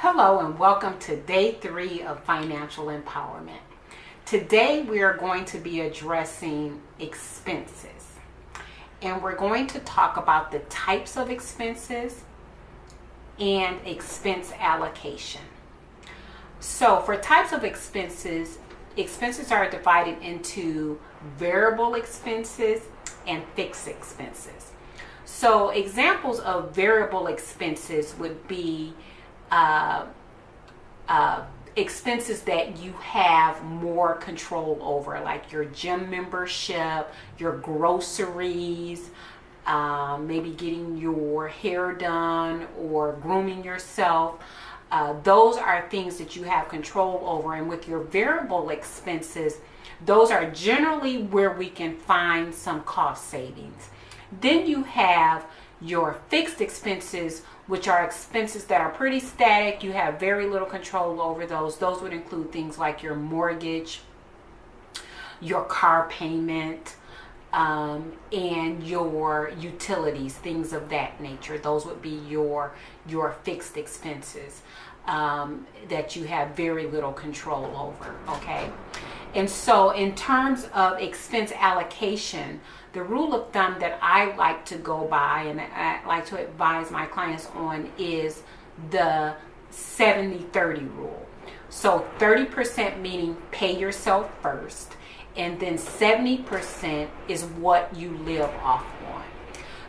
Hello and welcome to day 3 of financial empowerment. Today we are going to be addressing expenses, and we're going to talk about the types of expenses and expense allocation. So for types of expenses, expenses are divided into variable expenses and fixed expenses. So examples of variable expenses would be expenses that you have more control over, like your gym membership, your groceries, maybe getting your hair done or grooming yourself. Those are things that you have control over. And with your variable expenses, those are generally where we can find some cost savings. Then you have your fixed expenses, which are expenses that are pretty static. You have very little control over those. Those would include things like your mortgage, your car payment, and your utilities, things of that nature. Those would be your fixed expenses that you have very little control over, okay? And so in terms of expense allocation, the rule of thumb that I like to go by and I like to advise my clients on is the 70-30 rule. So 30% meaning pay yourself first, and then 70% is what you live off on.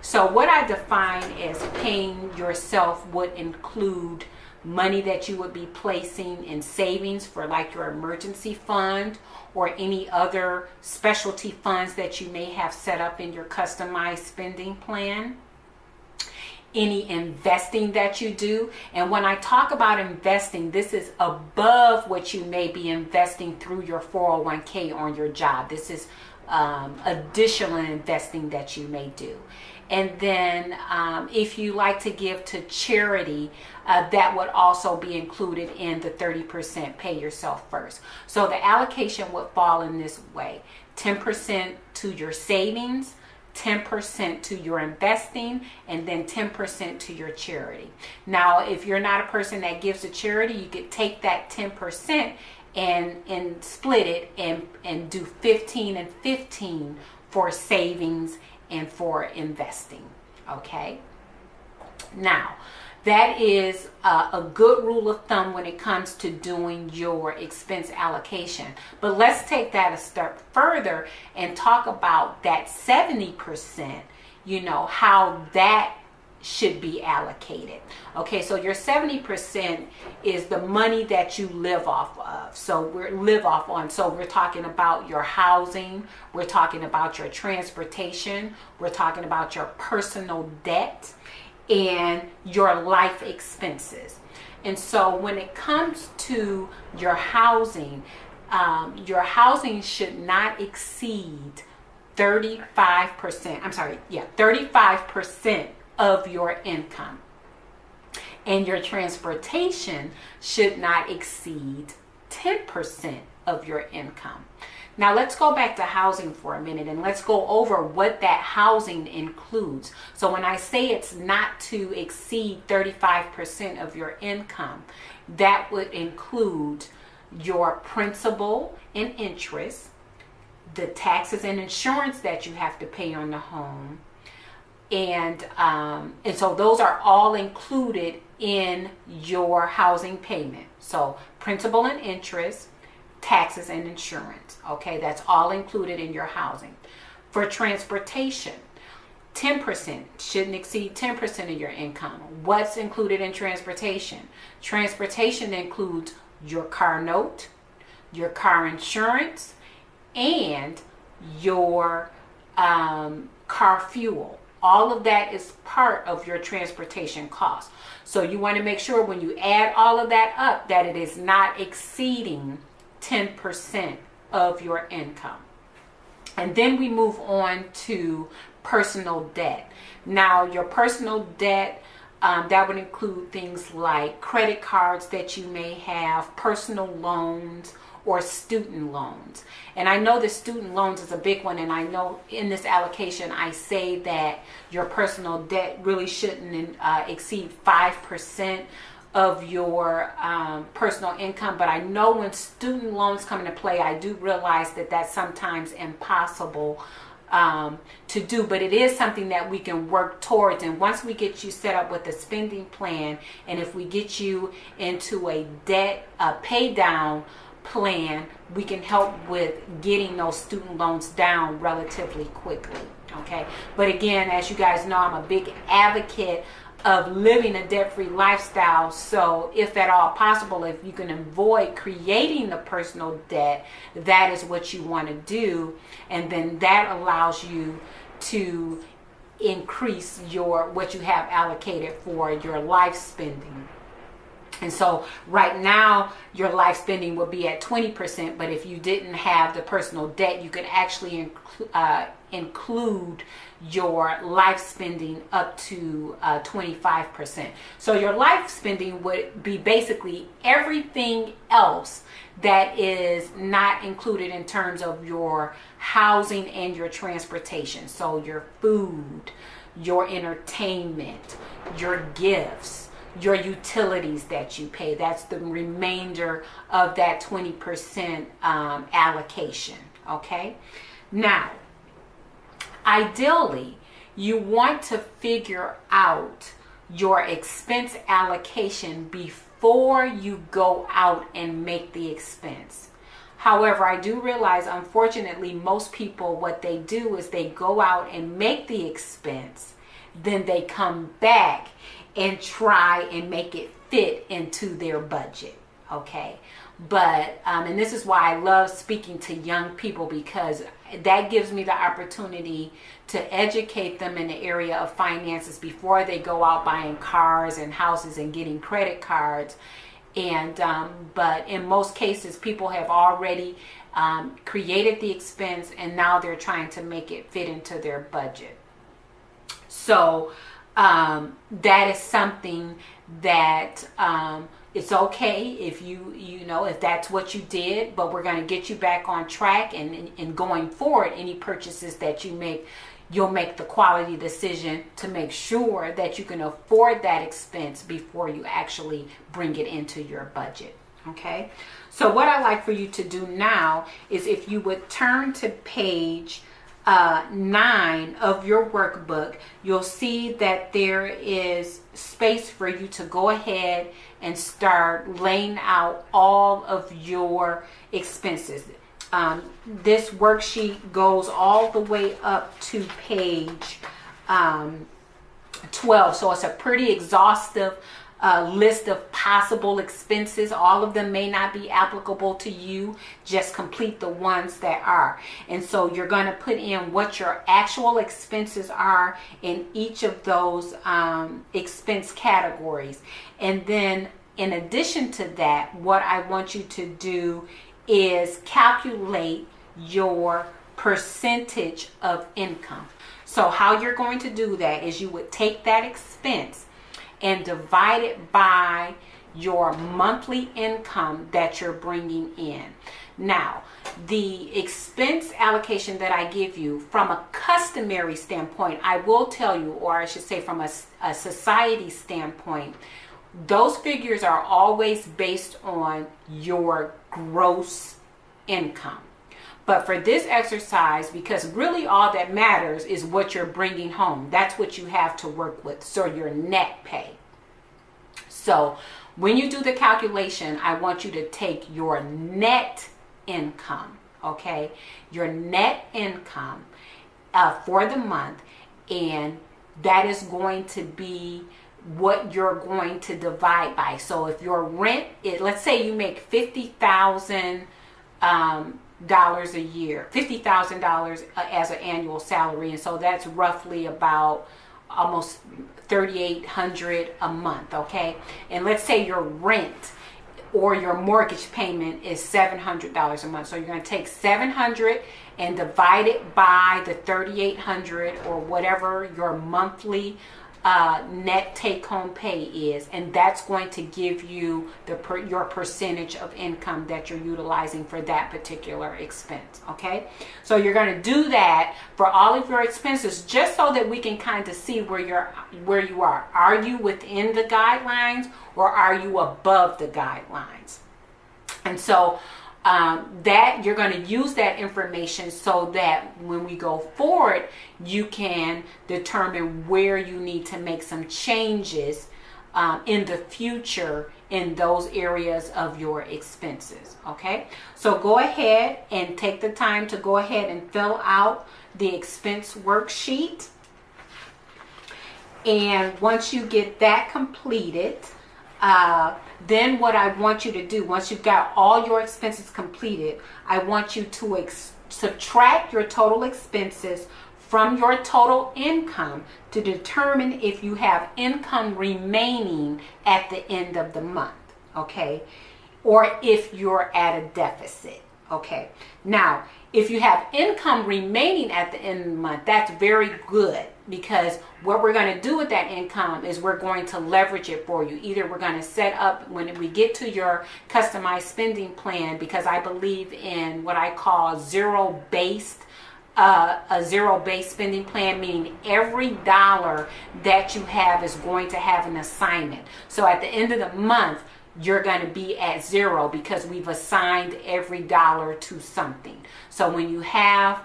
So what I define as paying yourself would include money that you would be placing in savings for like your emergency fund or any other specialty funds that you may have set up in your customized spending plan. Any investing that you do. And when I talk about investing, this is above what you may be investing through your 401k on your job. This is additional investing that you may do. And then if you like to give to charity, that would also be included in the 30% pay yourself first. So the allocation would fall in this way: 10% to your savings, 10% to your investing, and then 10% to your charity. Now, if you're not a person that gives to charity, you could take that 10% and split it and do 15 and 15 for savings and for investing, okay? Now, that is a good rule of thumb when it comes to doing your expense allocation. But let's take that a step further and talk about that 70%, how that should be allocated. Okay, so your 70% is the money that you live off of. So we're talking about your housing, we're talking about your transportation, we're talking about your personal debt, and your life expenses. And so when it comes to your housing should not exceed 35% of your income. And your transportation should not exceed 10% of your income. Now let's go back to housing for a minute and let's go over what that housing includes. So when I say it's not to exceed 35% of your income, that would include your principal and interest, the taxes and insurance that you have to pay on the home, and so those are all included in your housing payment. So principal and interest, taxes and insurance, okay, that's all included in your housing. For transportation, 10% shouldn't exceed 10% of your income. What's included in transportation? Transportation includes your car note, your car insurance, and your car fuel. All of that is part of your transportation cost. So you want to make sure when you add all of that up that it is not exceeding 10% of your income. And then we move on to personal debt. Now, your personal debt, that would include things like credit cards that you may have, personal loans, or student loans. And I know that student loans is a big one, and I know in this allocation I say that your personal debt really shouldn't exceed 5% of your personal income. But I know when student loans come into play, I do realize that that's sometimes impossible to do, but it is something that we can work towards. And once we get you set up with a spending plan, and if we get you into a debt pay down plan, we can help with getting those student loans down relatively quickly. Okay, but again, as you guys know, I'm a big advocate of living a debt-free lifestyle. So if at all possible, if you can avoid creating the personal debt, that is what you want to do. And then that allows you to increase what you have allocated for your life spending. And so right now, your life spending would be at 20%, but if you didn't have the personal debt, you could actually include your life spending up to 25%. So your life spending would be basically everything else that is not included in terms of your housing and your transportation. So your food, your entertainment, your gifts, your utilities that you pay. That's the remainder of that 20% allocation. Okay. Now, ideally, you want to figure out your expense allocation before you go out and make the expense. However, I do realize, unfortunately, most people, what they do is they go out and make the expense, then they come back and try and make it fit into their budget. Okay. But, and this is why I love speaking to young people, because that gives me the opportunity to educate them in the area of finances before they go out buying cars and houses and getting credit cards. And, but in most cases, people have already created the expense, and now they're trying to make it fit into their budget. So, that is something that, it's okay if you know, if that's what you did, but we're going to get you back on track. And going forward, any purchases that you make, you'll make the quality decision to make sure that you can afford that expense before you actually bring it into your budget. Okay. So what I'd like for you to do now is, if you would turn to page 9 of your workbook, you'll see that there is space for you to go ahead and start laying out all of your expenses. This worksheet goes all the way up to page 12. So it's a pretty exhaustive list of possible expenses. All of them may not be applicable to you. Just complete the ones that are. And so you're going to put in what your actual expenses are in each of those expense categories. And then in addition to that, what I want you to do is calculate your percentage of income. So how you're going to do that is, you would take that expense and divide it by your monthly income that you're bringing in. Now, the expense allocation that I give you from a customary standpoint, I will tell you, or I should say from a society standpoint, those figures are always based on your gross income. But for this exercise, because really all that matters is what you're bringing home. That's what you have to work with. So your net pay. So when you do the calculation, I want you to take your net income, okay? Your net income for the month, and that is going to be what you're going to divide by. So if your rent is, let's say you make $50,000 a year, $50,000 as an annual salary, and so that's roughly about almost $3,800 a month, okay? And let's say your rent or your mortgage payment is $700 a month. So you're going to take $700 and divide it by the $3,800 or whatever your monthly net take-home pay is, and that's going to give you your percentage of income that you're utilizing for that particular expense. Okay, so you're going to do that for all of your expenses, just so that we can kind of see where you are. Are you within the guidelines, or are you above the guidelines? And so that you're going to use that information so that when we go forward, you can determine where you need to make some changes in the future in those areas of your expenses. Okay, so go ahead and take the time to go ahead and fill out the expense worksheet. And once you get that completed, then what I want you to do, once you've got all your expenses completed, I want you to subtract your total expenses from your total income to determine if you have income remaining at the end of the month, okay? Or if you're at a deficit, okay? Now, if you have income remaining at the end of the month, that's very good, because what we're going to do with that income is we're going to leverage it for you. Either we're going to set up, when we get to your customized spending plan, because I believe in what I call a zero-based spending plan, meaning every dollar that you have is going to have an assignment. So at the end of the month, you're going to be at zero because we've assigned every dollar to something. So when you have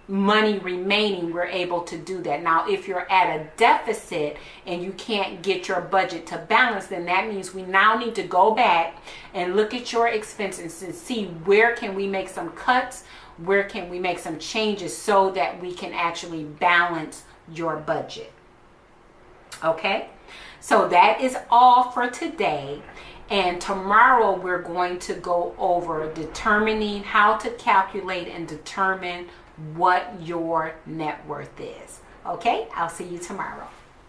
money remaining, we're able to do that. Now, if you're at a deficit and you can't get your budget to balance, then that means we now need to go back and look at your expenses and see where can we make some cuts, where can we make some changes so that we can actually balance your budget. Okay? So that is all for today. And tomorrow we're going to go over determining how to calculate and determine what your net worth is. Okay? I'll see you tomorrow.